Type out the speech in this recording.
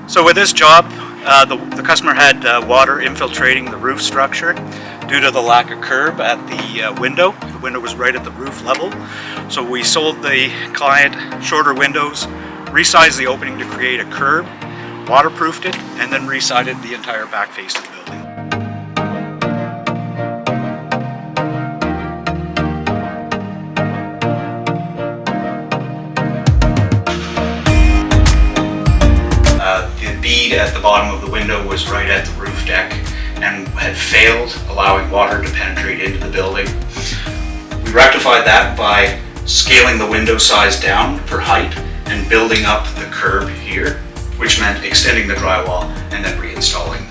So with this job, the customer had water infiltrating the roof structure due to the lack of curb at the window. The window was right at the roof level. So we sold the client shorter windows, resized the opening to create a curb, waterproofed it, and then resided the entire back face of the building. The bead at the bottom of the window was right at the roof deck and had failed, allowing water to penetrate into the building. We rectified that by scaling the window size down for height and building up the curb here, which meant extending the drywall and then reinstalling